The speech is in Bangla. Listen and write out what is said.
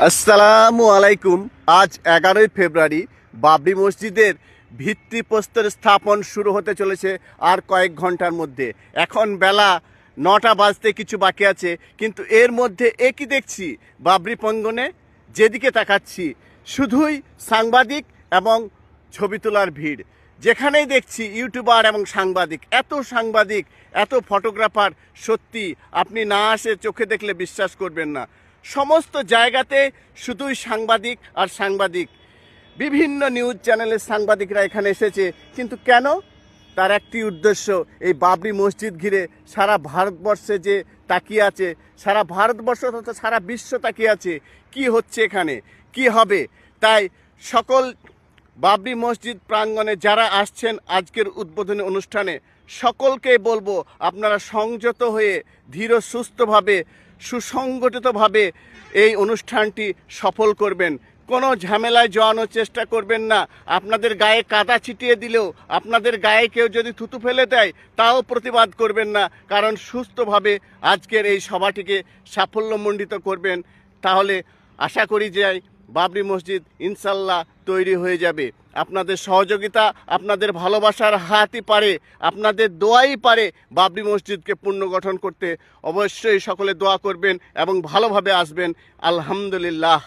আসসালামু আলাইকুম। আজ 11ই ফেব্রুয়ারি বাবরি মসজিদের ভিত্তিপ্রস্তর স্থাপন শুরু হতে চলেছে আর কয়েক ঘন্টার মধ্যে। এখন বেলা 9টা বাজতে কিছু বাকি আছে, কিন্তু এর মধ্যে একই দেখছি বাবরি প্রাঙ্গণে যেদিকে তাকাচ্ছি শুধুই সাংবাদিক এবং ছবি তোলার ভিড়। যেখানেই দেখছি ইউটিউবার এবং সাংবাদিক, এত ফটোগ্রাফার, সত্যি আপনি না আসে চোখে দেখলে বিশ্বাস করবেন না। সমস্ত জায়গাতে শুধুই সাংবাদিক আর সাংবাদিক। বিভিন্ন নিউজ চ্যানেলের সাংবাদিকরা এখানে এসেছে, কিন্তু কেন? তার একটি উদ্দেশ্য, এই বাবরি মসজিদ ঘিরে সারা ভারতবর্ষে যে তাকিয়ে আছে, সারা ভারতবর্ষ তথা সারা বিশ্ব তাকিয়ে আছে কি হচ্ছে এখানে, কি হবে। তাই সকল বাবরি মসজিদ প্রাঙ্গণে যারা আসছেন আজকের উদ্বোধনী অনুষ্ঠানে, সকলকে বলবো আপনারা সংযত হয়ে ধীর সুস্থভাবে সুসংগঠিতভাবে এই অনুষ্ঠানটি সফল করবেন। কোনো ঝামেলায় জড়ানোর চেষ্টা করবেন না। আপনাদের গায়ে কাদা ছিটিয়ে দিলেও, আপনাদের গায়ে কেউ যদি থুতু ফেলে দেয় তাও প্রতিবাদ করবেন না, কারণ সুস্থভাবে আজকের এই সভাটিকে সাফল্যমণ্ডিত করবেন। তাহলে আশা করি যে বাবরি মসজিদ ইনশাল্লাহ তৈরি হয়ে যাবে। আপনাদের সহযোগিতা, আপনাদের ভালোবাসার হাতই পারে, আপনাদের দোয়াই পারে বাবরি মসজিদকে পুনর্গঠন করতে। অবশ্যই সকলে দোয়া করবেন এবং ভালোভাবে আসবেন। আলহামদুলিল্লাহ।